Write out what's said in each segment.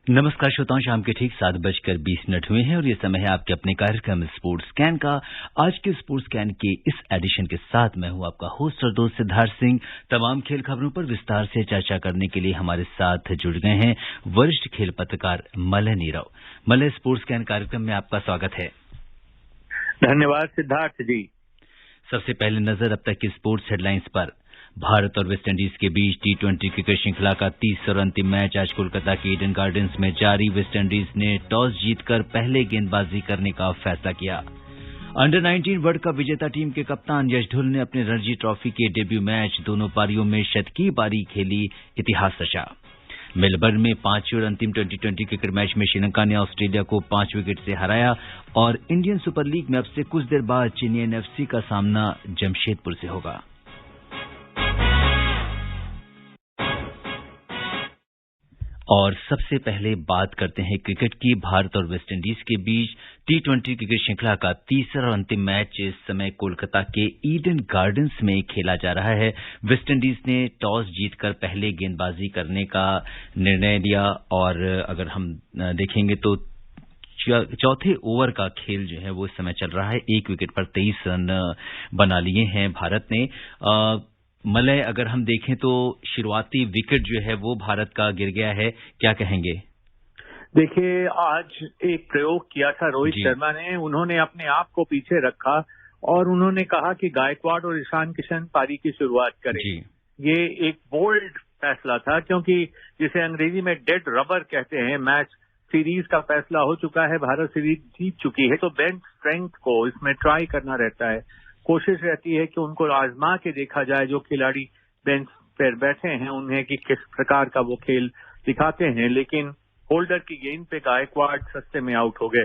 नमस्कार श्रोताओं, शाम के ठीक 7:20 हुए हैं और ये समय है आपके अपने कार्यक्रम स्पोर्ट्स स्कैन का। आज के स्पोर्ट्स स्कैन के इस एडिशन के साथ मैं हूं आपका होस्ट और दोस्त सिद्धार्थ सिंह। तमाम खेल खबरों पर विस्तार से चर्चा करने के लिए हमारे साथ जुड़ गए हैं वरिष्ठ खेल पत्रकार Malay Nirav. Malay, sports scan कार्यक्रम में आपका स्वागत है। धन्यवाद सिद्धार्थ जी। सबसे पहले नजर अब तक की स्पोर्ट्स हेडलाइंस पर। भारत और वेस्टइंडीज के बीच टी20 क्रिकेट श्रृंखला का तीसरा और अंतिम मैच आज कोलकाता के ईडन गार्डन्स में जारी। वेस्टइंडीज ने टॉस जीतकर पहले गेंदबाजी करने का फैसला किया। अंडर 19 वर्ल्ड कप विजेता टीम के कप्तान यश ढुल ने अपने रणजी ट्रॉफी के डेब्यू मैच दोनों पारियों में शतकीय पारी खेली, इतिहास रचा। मेलबर्न में पांचवें और अंतिम 2020 क्रिकेट मैच में श्रीलंका ने ऑस्ट्रेलिया को 5 विकेट से हराया और इंडियन सुपर लीग में अब से कुछ देर बाद चेन्नई एफसी का सामना जमशेदपुर से होगा। और सबसे पहले बात करते हैं क्रिकेट की। भारत और वेस्टइंडीज के बीच टी20 क्रिकेट श्रृंखला का तीसरा और अंतिम मैच इस समय कोलकाता के ईडन गार्डन्स में खेला जा रहा है। वेस्टइंडीज ने टॉस जीतकर पहले गेंदबाजी करने का निर्णय लिया और अगर हम देखेंगे तो चौथे ओवर का खेल जो है वो इस समय चल रहा है। 1 विकेट पर 23 रन बना लिए हैं भारत ने। मलय, अगर हम देखें तो शुरुआती विकेट जो है वो भारत का गिर गया है, क्या कहेंगे? देखिए, आज एक प्रयोग किया था रोहित शर्मा ने। उन्होंने अपने आप को पीछे रखा और उन्होंने कहा कि गायकवाड़ और ईशान किशन पारी की शुरुआत करें। ये एक बोल्ड फैसला था क्योंकि जिसे अंग्रेजी में डेड रबर कहते हैं, मैच सीरीज का फैसला हो चुका है, भारत सीरीज जीत चुकी है, तो बेंच स्ट्रेंथ को इसमें ट्राई करना रहता है। कोशिश रहती है कि उनको आजमा के देखा जाए, जो खिलाड़ी बेंच पर बैठे हैं उन्हें, कि किस प्रकार का वो खेल दिखाते हैं। लेकिन होल्डर की गेंद पे गायकवाड़ सस्ते में आउट हो गए।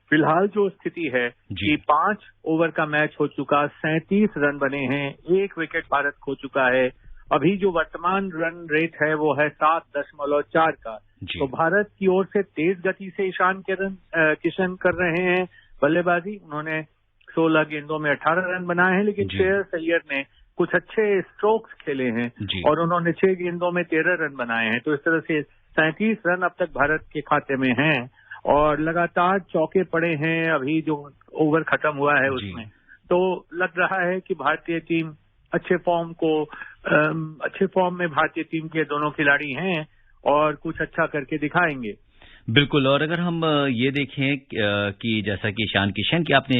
फिलहाल जो स्थिति है कि 5 ओवर का मैच हो चुका, 37 रन बने हैं, 1 विकेट भारत खो चुका है। अभी जो वर्तमान रन रेट है वो है 7.4 का। तो भारत की ओर से तेज गति से ईशान किशन कर रहे हैं बल्लेबाजी। उन्होंने 16 गेंदों में 18 रन बनाए हैं, लेकिन श्रेयस अय्यर ने कुछ अच्छे स्ट्रोक्स खेले हैं और उन्होंने 6 गेंदों में 13 रन बनाए हैं। तो इस तरह से 37 रन अब तक भारत के खाते में हैं और लगातार चौके पड़े हैं अभी जो ओवर खत्म हुआ है उसमें। तो लग रहा है कि भारतीय टीम अच्छे फॉर्म में भारतीय टीम के दोनों खिलाड़ी हैं और कुछ अच्छा करके दिखाएंगे। बिल्कुल। और अगर हम ये देखें कि जैसा कि ईशान किशन की आपने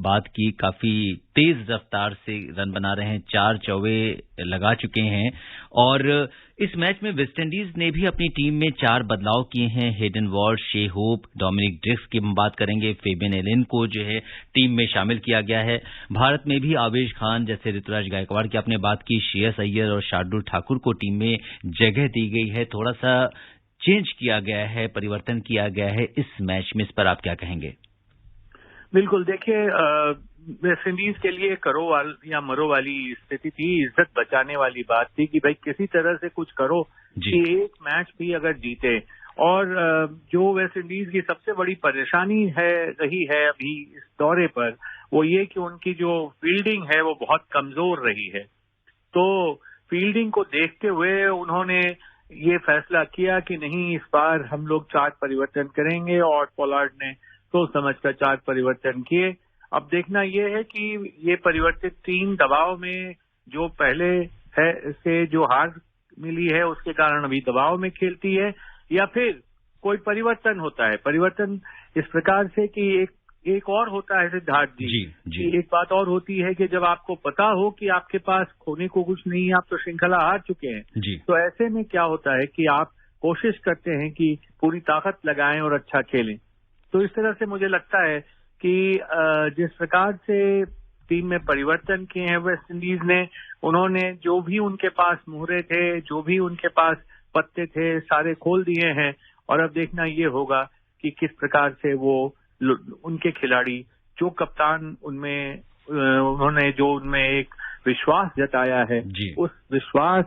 बात की, काफी तेज रफ्तार से रन बना रहे हैं, 4 चौवे लगा चुके हैं। और इस मैच में वेस्टइंडीज ने भी अपनी टीम में 4 बदलाव किए हैं। Hayden Ward, Shai Hope, Dominic Drakes की हम बात करेंगे, फेबियन एलन को जो है टीम में शामिल किया गया है। भारत में भी आवेश खान जैसे ऋतुराज गायकवाड़ की आपने बात की, श्रेयस अय्यर और शार्दुल ठाकुर को टीम में जगह दी गई है। थोड़ा सा चेंज किया गया है, परिवर्तन किया गया है इस मैच में। इस पर आप क्या कहेंगे? बिल्कुल, देखिए, वेस्ट इंडीज के लिए करो या मरो वाली स्थिति थी, इज्जत बचाने वाली बात थी कि भाई किसी तरह से कुछ करो कि एक मैच भी अगर जीते। और जो वेस्ट इंडीज की सबसे बड़ी परेशानी रही है अभी इस दौरे पर, वो ये कि उनकी जो फील्डिंग है वो बहुत कमजोर रही है। तो फील्डिंग को देखते हुए उन्होंने ये फैसला किया कि नहीं, इस बार हम लोग 4 परिवर्तन करेंगे और पोलार्ड ने सोच समझकर 4 परिवर्तन किए। अब देखना ये है कि ये परिवर्तित टीम दबाव में, जो पहले है से जो हार मिली है उसके कारण अभी दबाव में खेलती है, या फिर कोई परिवर्तन होता है। परिवर्तन इस प्रकार से कि एक और होता है सिद्धार्थ जी, एक बात और होती है कि जब आपको पता हो कि आपके पास खोने को कुछ नहीं है, आप तो श्रृंखला हार चुके हैं, तो ऐसे में क्या होता है कि आप कोशिश करते हैं कि पूरी ताकत लगाएं और अच्छा खेलें। तो इस तरह से मुझे लगता है कि जिस प्रकार से टीम में परिवर्तन किए हैं वेस्ट इंडीज ने, उन्होंने जो भी उनके पास मुहरे थे, जो भी उनके पास पत्ते थे, सारे खोल दिए हैं। और अब देखना ये होगा कि किस प्रकार से वो उनके खिलाड़ी, जो कप्तान उन्होंने जो उनमें एक विश्वास जताया है, उस विश्वास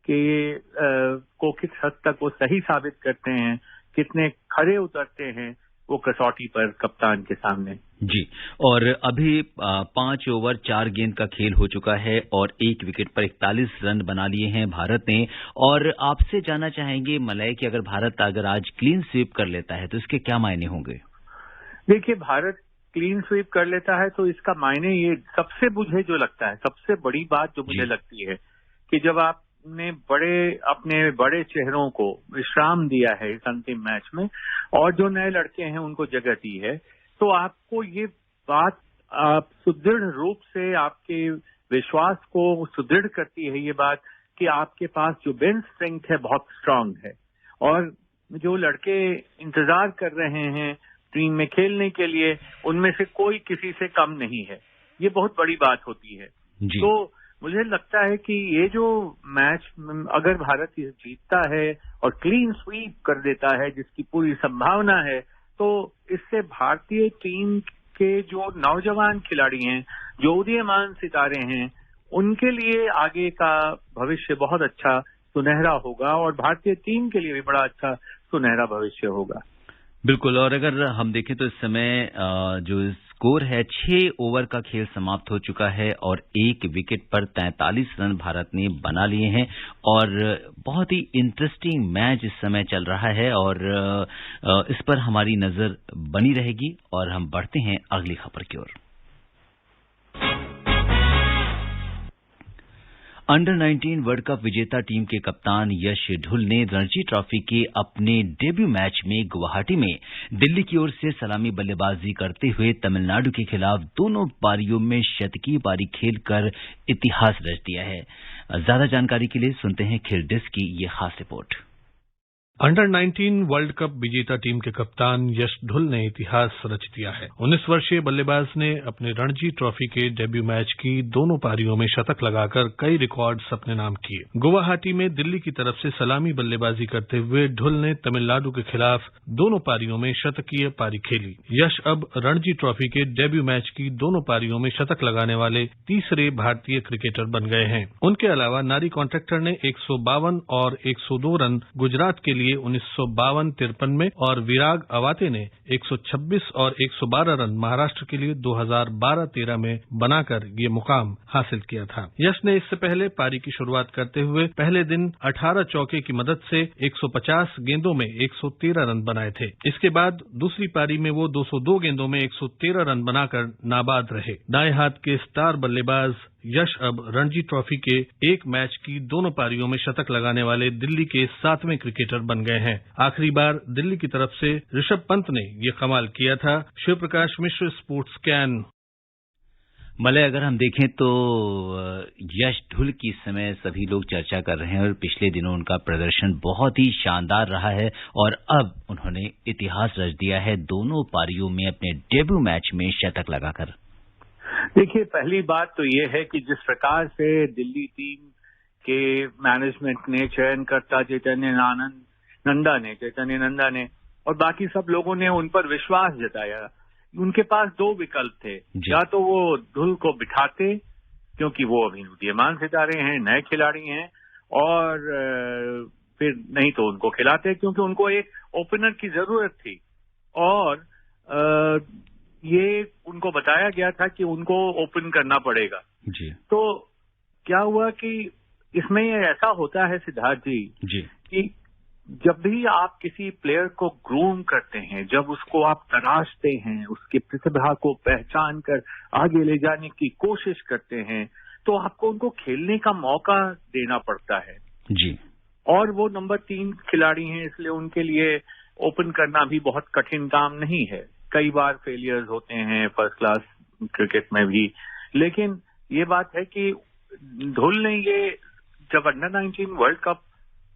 को किस हद तक वो सही साबित करते हैं, कितने खरे उतरते हैं वो कसौटी पर कप्तान के सामने। जी। और अभी 5 ओवर 4 गेंद का खेल हो चुका है और 1 विकेट पर 41 रन बना लिए हैं भारत ने। और आपसे जानना चाहेंगे मलय कि अगर भारत अगर आज क्लीन स्वीप कर लेता है तो इसके क्या मायने होंगे? देखिए, भारत क्लीन स्वीप कर लेता है तो इसका मायने ये सबसे मुझे जो लगता है, सबसे बड़ी बात जो मुझे लगती है कि जब आपने अपने बड़े चेहरों को विश्राम दिया है इस अंतिम मैच में और जो नए लड़के हैं उनको जगह दी है, तो आपको ये बात आप सुदृढ़ रूप से आपके विश्वास को सुदृढ़ करती है ये बात कि आपके पास जो बेंच स्ट्रेंथ है बहुत स्ट्रांग है और जो लड़के इंतजार कर रहे हैं टीम में खेलने के लिए उनमें से कोई किसी से कम नहीं है। ये बहुत बड़ी बात होती है। तो मुझे लगता है कि ये जो मैच अगर भारत जीतता है और क्लीन स्वीप कर देता है जिसकी पूरी संभावना है, तो इससे भारतीय टीम के जो नौजवान खिलाड़ी हैं, जो उदीयमान सितारे हैं, उनके लिए आगे का भविष्य बहुत अच्छा सुनहरा होगा और भारतीय टीम के लिए भी बड़ा अच्छा सुनहरा भविष्य होगा। बिल्कुल। और अगर हम देखें तो इस समय जो स्कोर है 6 ओवर का खेल समाप्त हो चुका है और 1 विकेट पर 43 रन भारत ने बना लिए हैं और बहुत ही इंटरेस्टिंग मैच इस समय चल रहा है और इस पर हमारी नजर बनी रहेगी। और हम बढ़ते हैं अगली खबर की ओर। अंडर 19 वर्ल्ड कप विजेता टीम के कप्तान यश ढुल ने रणजी ट्रॉफी के अपने डेब्यू मैच में गुवाहाटी में दिल्ली की ओर से सलामी बल्लेबाजी करते हुए तमिलनाडु के खिलाफ दोनों पारियों में शतकीय पारी खेलकर इतिहास रच दिया है। ज्यादा जानकारी के लिए सुनते हैं खेल डेस्क की ये खास रिपोर्ट। अंडर 19 वर्ल्ड कप विजेता टीम के कप्तान यश ढुल ने इतिहास रच दिया है। 19 वर्षीय बल्लेबाज ने अपने रणजी ट्रॉफी के डेब्यू मैच की दोनों पारियों में शतक लगाकर कई रिकॉर्ड्स अपने नाम किए। गुवाहाटी में दिल्ली की तरफ से सलामी बल्लेबाजी करते हुए ढुल ने तमिलनाडु के खिलाफ दोनों पारियों में शतकीय पारी खेली। यश अब रणजी ट्रॉफी के डेब्यू मैच की दोनों पारियों में शतक लगाने वाले तीसरे भारतीय क्रिकेटर बन गए हैं। उनके अलावा नारी कॉन्ट्रैक्टर ने 152 और 102 रन गुजरात के लिए 1952-53 में और विराग अवाते ने 126 और 112 रन महाराष्ट्र के लिए 2012-13 में बनाकर ये मुकाम हासिल किया था। यश ने इससे पहले पारी की शुरुआत करते हुए पहले दिन 18 चौके की मदद से 150 गेंदों में 113 रन बनाए थे। इसके बाद दूसरी पारी में वो 202 गेंदों में 113 रन बनाकर नाबाद रहे। दाएं हाथ के स्टार बल्लेबाज यश अब रणजी ट्रॉफी के एक मैच की दोनों पारियों में शतक लगाने वाले दिल्ली के 7वें क्रिकेटर बन गए हैं। आखिरी बार दिल्ली की तरफ से ऋषभ पंत ने ये कमाल किया था। शिव प्रकाश मिश्र, स्पोर्ट्स कैन। मलय, अगर हम देखें तो यश ढुल की समय सभी लोग चर्चा कर रहे हैं और पिछले दिनों उनका प्रदर्शन बहुत ही शानदार रहा है और अब उन्होंने इतिहास रच दिया है दोनों पारियों में अपने डेब्यू मैच में शतक लगाकर। देखिए, पहली बात तो ये है कि जिस प्रकार से दिल्ली टीम के मैनेजमेंट ने, चयनकर्ता चैतन्य नंदा ने और बाकी सब लोगों ने उन पर विश्वास जताया। उनके पास 2 विकल्प थे, या तो वो ढुल को बिठाते क्योंकि वो अभी उदीयमान सितारे हैं, नए खिलाड़ी हैं, और फिर नहीं तो उनको खिलाते क्योंकि उनको एक ओपनर की जरूरत थी। और ये उनको बताया गया था कि उनको ओपन करना पड़ेगा जी। तो क्या हुआ कि इसमें ऐसा होता है सिद्धार्थ जी कि जब भी आप किसी प्लेयर को ग्रूम करते हैं, जब उसको आप तराशते हैं, उसकी प्रतिभा को पहचान कर आगे ले जाने की कोशिश करते हैं, तो आपको उनको खेलने का मौका देना पड़ता है जी। और वो नंबर 3 खिलाड़ी हैं, इसलिए उनके लिए ओपन करना भी बहुत कठिन काम नहीं है। कई बार फेलियर्स होते हैं फर्स्ट क्लास क्रिकेट में भी, लेकिन ये बात है कि ढुल ने ये जब अंडर 19 वर्ल्ड कप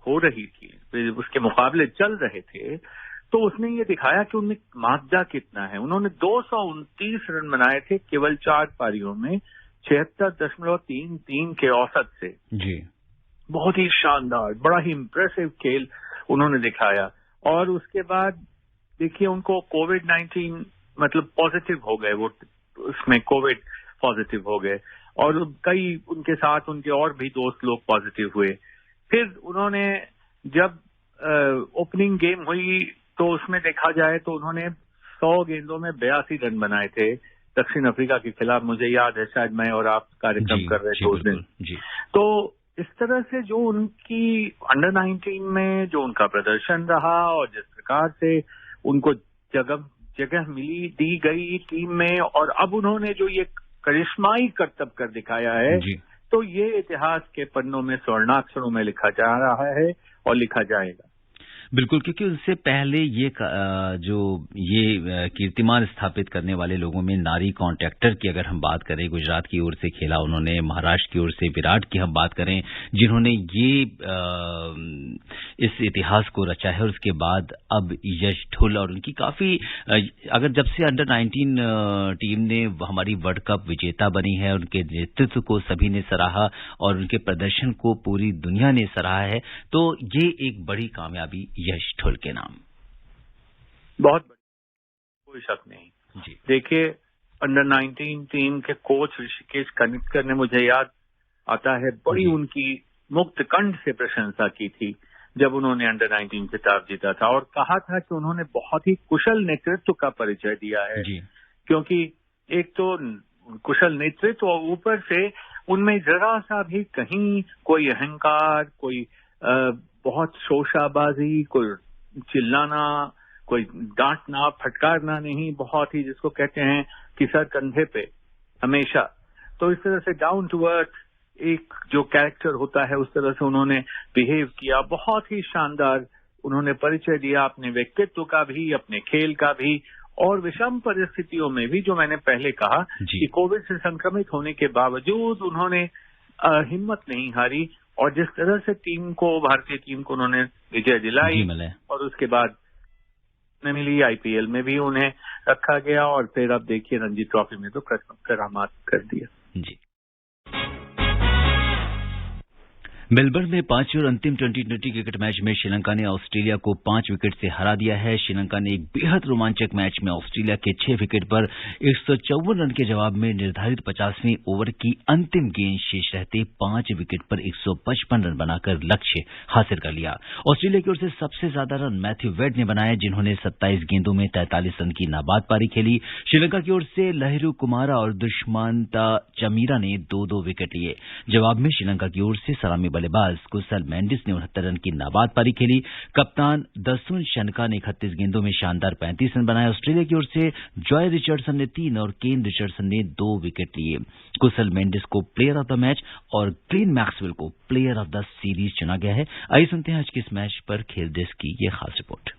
हो रही थी, उसके मुकाबले चल रहे थे, तो उसने ये दिखाया कि उनमें मादा कितना है। उन्होंने 229 रन बनाए थे केवल 4 पारियों में 76.33 के औसत से जी। बहुत ही शानदार, बड़ा ही इम्प्रेसिव खेल उन्होंने दिखाया। और उसके बाद देखिए उनको कोविड-19 मतलब पॉजिटिव हो गए, वो उसमें कोविड पॉजिटिव हो गए और कई उनके साथ उनके और भी दोस्त लोग पॉजिटिव हुए। फिर उन्होंने जब ओपनिंग गेम हुई तो उसमें देखा जाए तो उन्होंने 100 गेंदों में 82 रन बनाए थे दक्षिण अफ्रीका के खिलाफ। मुझे याद है, शायद मैं और आप कार्यक्रम कर रहे थे उस दिन। तो इस तरह से जो उनकी अंडर 19 में जो उनका प्रदर्शन रहा और जिस प्रकार से उनको जगह दी गई टीम में, और अब उन्होंने जो ये करिश्माई करतब कर दिखाया है, तो ये इतिहास के पन्नों में स्वर्णाक्षरों में लिखा जा रहा है और लिखा जाएगा। बिल्कुल, क्योंकि उससे पहले ये कीर्तिमान स्थापित करने वाले लोगों में नारी कॉन्ट्रैक्टर की अगर हम बात करें, गुजरात की ओर से खेला उन्होंने, महाराष्ट्र की ओर से विराट की हम बात करें, जिन्होंने ये इस इतिहास को रचा है। और उसके बाद अब यश ढुल और उनकी काफी, अगर जब से अंडर 19 टीम ने हमारी वर्ल्ड कप विजेता बनी है, उनके नेतृत्व को सभी ने सराहा और उनके प्रदर्शन को पूरी दुनिया ने सराहा है, तो ये एक बड़ी कामयाबी यश ढुल के नाम। बहुत कोई शक नहीं जी। देखिए, अंडर 19 टीम के कोच ऋषिकेश कनितकर ने, मुझे याद आता है, बड़ी उनकी मुक्त कंठ से प्रशंसा की थी जब उन्होंने अंडर 19 खिताब जीता था, और कहा था कि उन्होंने बहुत ही कुशल नेतृत्व का परिचय दिया है जी। क्योंकि एक तो कुशल नेतृत्व और ऊपर से उनमें जरा सा भी कहीं कोई अहंकार, कोई बहुत शोशाबाजी, कोई चिल्लाना, कोई डांटना फटकारना नहीं, बहुत ही जिसको कहते हैं कि सर कंधे पे हमेशा। तो इस तरह से डाउन टू अर्थ एक जो कैरेक्टर होता है, उस तरह से उन्होंने बिहेव किया। बहुत ही शानदार उन्होंने परिचय दिया अपने व्यक्तित्व का भी, अपने खेल का भी, और विषम परिस्थितियों में भी, जो मैंने पहले कहा कि कोविड से संक्रमित होने के बावजूद उन्होंने हिम्मत नहीं हारी, और जिस तरह से भारतीय टीम को उन्होंने विजय दिलाई, और उसके बाद मिली आईपीएल में भी उन्हें रखा गया, और फिर अब देखिए रणजी ट्रॉफी में तो करामात कर दिया जी। मेलबर्न में 5वें और अंतिम T20 क्रिकेट मैच में श्रीलंका ने ऑस्ट्रेलिया को 5 विकेट से हरा दिया है। श्रीलंका ने एक बेहद रोमांचक मैच में ऑस्ट्रेलिया के 6 विकेट पर 154 रन के जवाब में निर्धारित 50वें ओवर की अंतिम गेंद शेष रहते 5 विकेट पर 155 रन बनाकर लक्ष्य हासिल कर लिया। ऑस्ट्रेलिया की ओर से सबसे ज्यादा रन मैथ्यू वेड ने बनाए, जिन्होंने 27 गेंदों में 43 रन की नाबाद पारी खेली। श्रीलंका की ओर से लहरू कुमारा और दुष्मंता चमीरा ने 2-2 विकेट लिए। जवाब में श्रीलंका की ओर से सलामी बल्लेबाज कुशल मेंडिस ने 69 रन की नाबाद पारी खेली। कप्तान दसुन शनका ने 31 गेंदों में शानदार 35 रन बनाए। ऑस्ट्रेलिया की ओर से जॉय रिचर्डसन ने 3 और केन रिचर्डसन ने 2 विकेट लिए। कुशल मेंडिस को प्लेयर ऑफ द मैच और ग्लेन मैक्सवेल को प्लेयर ऑफ द सीरीज चुना गया है। आइए सुनते हैं आज के इस मैच पर खेल डेस्क की ये खास रिपोर्ट।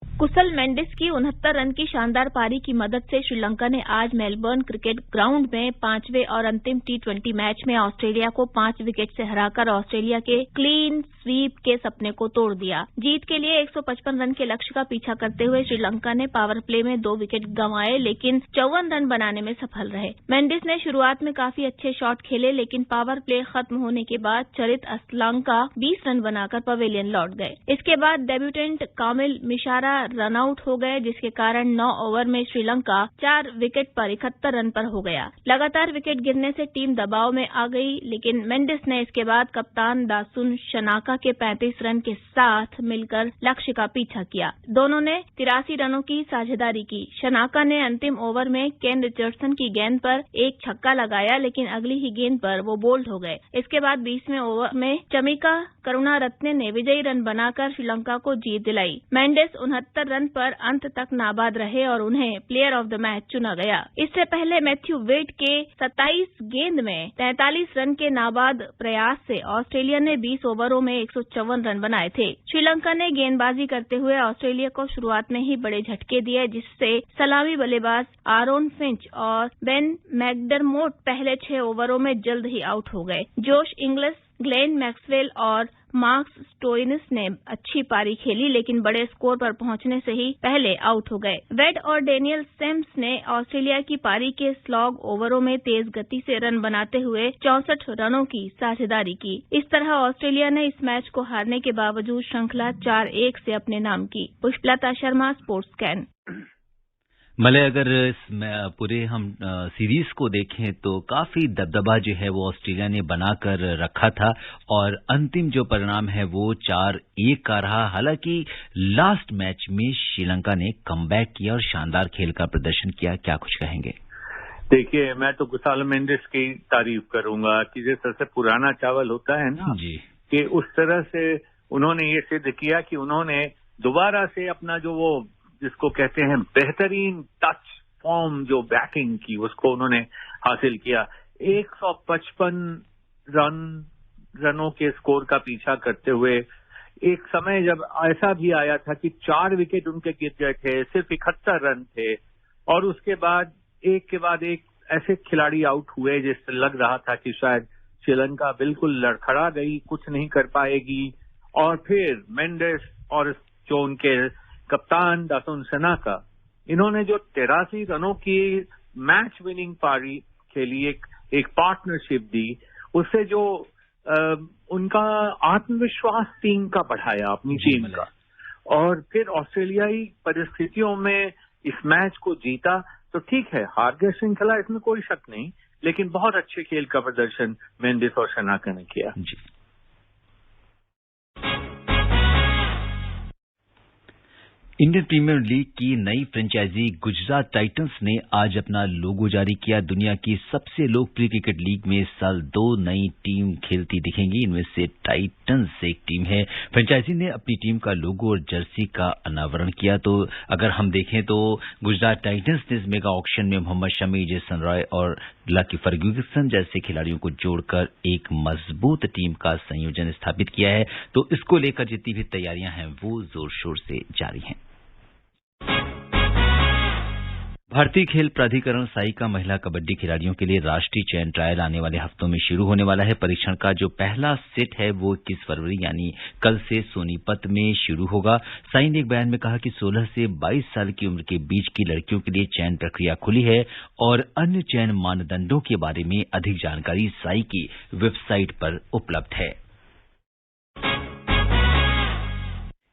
कुशल मेंडिस की 69 रन की शानदार पारी की मदद से श्रीलंका ने आज मेलबर्न क्रिकेट ग्राउंड में 5वें और अंतिम T20 मैच में ऑस्ट्रेलिया को 5 विकेट से हराकर ऑस्ट्रेलिया के क्लीन स्वीप के सपने को तोड़ दिया। जीत के लिए 155 रन के लक्ष्य का पीछा करते हुए श्रीलंका ने पावर प्ले में 2 विकेट गंवाए, लेकिन 54 रन बनाने में सफल रहे। मेंडिस ने शुरुआत में काफी अच्छे शॉट खेले, लेकिन पावर प्ले खत्म होने के बाद चरित असलंका 20 रन बनाकर पवेलियन लौट गए। इसके बाद डेब्यूटेंट कामिल मिशारा रन आउट हो गए, जिसके कारण 9 ओवर में श्रीलंका 4 विकेट पर 71 रन पर हो गया। लगातार विकेट गिरने से टीम दबाव में आ गई, लेकिन मेंडिस ने इसके बाद कप्तान दासुन शनाका के 35 रन के साथ मिलकर लक्ष्य का पीछा किया। दोनों ने 83 रनों की साझेदारी की। शनाका ने अंतिम ओवर में केन रिचर्डसन की गेंद पर एक छक्का लगाया, लेकिन अगली ही गेंद पर वो बोल्ड हो गए। इसके बाद 20वें ओवर में चमिका करुणारत्ने ने विजयी रन बनाकर श्रीलंका को जीत दिलाई। मेंडिस 69 रन पर अंत तक नाबाद रहे और उन्हें प्लेयर ऑफ द मैच चुना गया। इससे पहले मैथ्यू वेड के 27 गेंद में 43 रन के नाबाद प्रयास से ऑस्ट्रेलिया ने 20 ओवरों में 154 रन बनाए थे। श्रीलंका ने गेंदबाजी करते हुए ऑस्ट्रेलिया को शुरुआत में ही बड़े झटके दिए, जिससे सलामी बल्लेबाज आरोन फिंच और बेन मैकडरमोट पहले 6 ओवरों में जल्द ही आउट हो गए। जोश इंग्लिश, ग्लेन मैक्सवेल और मार्कस स्टोइनिस ने अच्छी पारी खेली, लेकिन बड़े स्कोर पर पहुंचने से ही पहले आउट हो गए। वेड और डेनियल सेम्स ने ऑस्ट्रेलिया की पारी के स्लॉग ओवरों में तेज गति से रन बनाते हुए 64 रनों की साझेदारी की। इस तरह ऑस्ट्रेलिया ने इस मैच को हारने के बावजूद श्रृंखला 4-1 से अपने नाम की। Pushpalata Sharma, sports can. Malay, अगर इस पूरे हम सीरीज को देखें तो काफी दबदबा जो है वो ऑस्ट्रेलिया ने बनाकर रखा था और अंतिम जो परिणाम है वो 4-1 का रहा। हालांकि लास्ट मैच में श्रीलंका ने कमबैक किया और शानदार खेल का प्रदर्शन किया। क्या कुछ कहेंगे? देखिए, मैं तो गुसालो मेंडिस की तारीफ करूंगा कि जिस तरह से पुराना चावल होता है ना जी, कि उस तरह से उन्होंने ये सिद्ध किया कि उन्होंने दोबारा से अपना जो वो जिसको कहते हैं बेहतरीन टच फॉर्म जो बैटिंग की उसको उन्होंने हासिल किया। 155 रनों के स्कोर का पीछा करते हुए एक समय जब ऐसा भी आया था कि 4 विकेट उनके गिर गए थे, सिर्फ 71 रन थे और उसके बाद एक के बाद एक ऐसे खिलाड़ी आउट हुए जिससे लग रहा था कि शायद श्रीलंका बिल्कुल लड़खड़ा गई, कुछ नहीं कर पाएगी। और फिर मेंडिस और जो उनके कप्तान दासन सनाका, इन्होंने जो 83 रनों की मैच विनिंग पारी खेली, एक पार्टनरशिप दी, उससे जो उनका आत्मविश्वास टीम का बढ़ाया, अपनी टीम का, और फिर ऑस्ट्रेलियाई परिस्थितियों में इस मैच को जीता। तो ठीक है, हार गए श्रृंखला, इसमें कोई शक नहीं, लेकिन बहुत अच्छे खेल का प्रदर्शन मेंडिस और सनाका ने किया। जी। इंडियन प्रीमियर लीग की नई फ्रेंचाइजी गुजरात टाइटंस ने आज अपना लोगो जारी किया। दुनिया की सबसे लोकप्रिय क्रिकेट लीग में इस साल 2 नई टीम खेलती दिखेंगी, इनमें से टाइटंस एक टीम है। फ्रेंचाइजी ने अपनी टीम का लोगो और जर्सी का अनावरण किया। तो अगर हम देखें तो गुजरात टाइटंस ने इस मेगा ऑक्शन में मोहम्मद शमी, जेसन रॉय और लकी फर्ग्यूसन जैसे खिलाड़ियों को जोड़कर एक मजबूत टीम का संयोजन स्थापित किया है। तो इसको लेकर जितनी भी तैयारियां हैं वो जोर शोर से जारी हैं। भारतीय खेल प्राधिकरण साई का महिला कबड्डी खिलाड़ियों के लिए राष्ट्रीय चयन ट्रायल आने वाले हफ्तों में शुरू होने वाला है। परीक्षण का जो पहला सेट है वो 21 फरवरी यानी कल से सोनीपत में शुरू होगा। साई ने एक बयान में कहा कि 16 से 22 साल की उम्र के बीच की लड़कियों के लिए चयन प्रक्रिया खुली है और अन्य चयन मानदंडों के बारे में अधिक जानकारी साई की वेबसाइट पर उपलब्ध है।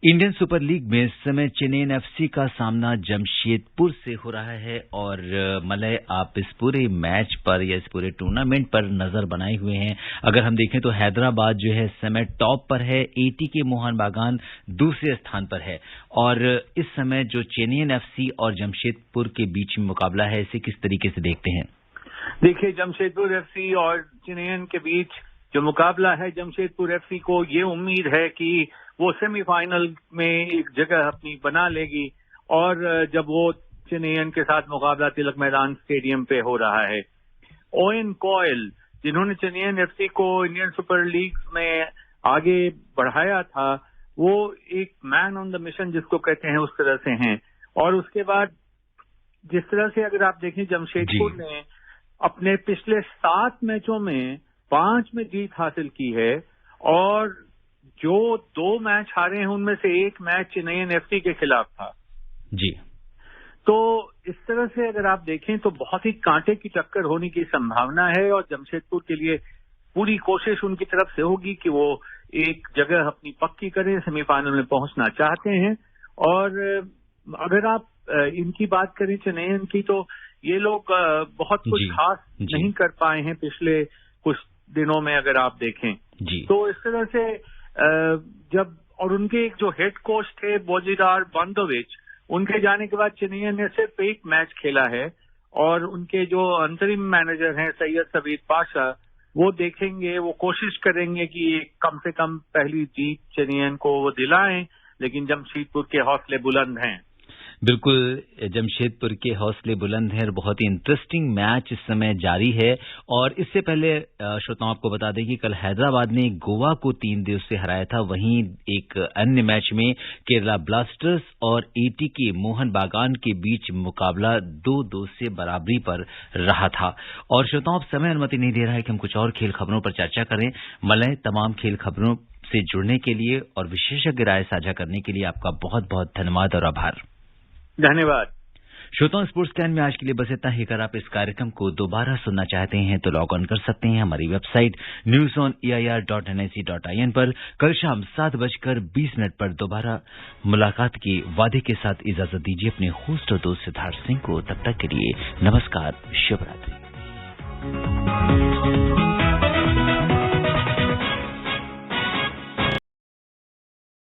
इंडियन सुपर लीग में इस समय चेन्नई एफसी का सामना जमशेदपुर से हो रहा है और मलय, आप इस पूरे मैच पर या इस पूरे टूर्नामेंट पर नजर बनाए हुए हैं। अगर हम देखें तो हैदराबाद जो है इस समय टॉप पर है, एटीके मोहन बागान दूसरे स्थान पर है और इस समय जो चेन्नई एफसी और जमशेदपुर के बीच में मुकाबला है, इसे किस तरीके से देखते हैं? देखिए, जमशेदपुर एफसी और चेन्नई के बीच जो मुकाबला है, जमशेदपुर एफसी को ये उम्मीद है कि वो सेमीफाइनल में एक जगह अपनी बना लेगी और जब वो चेन्नई के साथ मुकाबला तिलक मैदान स्टेडियम पे हो रहा है। ओवेन कॉयल, जिन्होंने चेन्नई एफसी को इंडियन सुपर लीग में आगे बढ़ाया था, वो एक मैन ऑन द मिशन जिसको कहते हैं उस तरह से हैं। और उसके बाद जिस तरह से अगर आप देखें, जमशेदपुर ने अपने पिछले 7 मैचों में 5 में जीत हासिल की है और जो 2 मैच हारे हैं उनमें से एक मैच चेन्नई एफसी के खिलाफ था। जी। तो इस तरह से अगर आप देखें तो बहुत ही कांटे की टक्कर होने की संभावना है और जमशेदपुर के लिए पूरी कोशिश उनकी तरफ से होगी कि वो एक जगह अपनी पक्की करें, सेमीफाइनल में पहुंचना चाहते हैं। और अगर आप इनकी बात करें चेन्नई की, तो ये लोग बहुत कुछ खास नहीं कर पाए हैं पिछले कुछ दिनों में अगर आप देखें जी। तो इस तरह से जब और उनके एक जो हेड कोच थे बोजिदार बांदोविच, उनके जाने के बाद चेन्नई ने सिर्फ एक मैच खेला है और उनके जो अंतरिम मैनेजर हैं सैयद सबीर पाशा, वो देखेंगे, वो कोशिश करेंगे कि कम से कम पहली जीत चेन्नई को वो दिलाएं, लेकिन जमशेदपुर के हौसले बुलंद हैं। बिल्कुल, जमशेदपुर के हौसले बुलंद हैं और बहुत ही इंटरेस्टिंग मैच इस समय जारी है। और इससे पहले श्रोताओं आपको बता दें कि कल हैदराबाद ने गोवा को 3-2 से हराया था। वहीं एक अन्य मैच में केरला ब्लास्टर्स और एटीके मोहन बागान के बीच मुकाबला 2-2 से बराबरी पर रहा था। और श्रोताओं, अब समय अनुमति नहीं दे रहा है कि हम कुछ और खेल खबरों पर चर्चा करें। मलय, तमाम खेल खबरों से जुड़ने के लिए और विशेषज्ञ राय साझा करने के लिए आपका बहुत बहुत धन्यवाद और आभार। धन्यवाद। श्रोताओं, स्पोर्ट्स कैन में आज के लिए बस इतना ही। अगर आप इस कार्यक्रम को दोबारा सुनना चाहते हैं तो लॉग ऑन कर सकते हैं हमारी वेबसाइट newsoneir.nic.in पर। कल शाम 7:20 पर दोबारा मुलाकात की वादे के साथ इजाजत दीजिए अपने होस्ट और दोस्त सिद्धार्थ सिंह को। तब तक के लिए नमस्कार, शुभ रात्रि।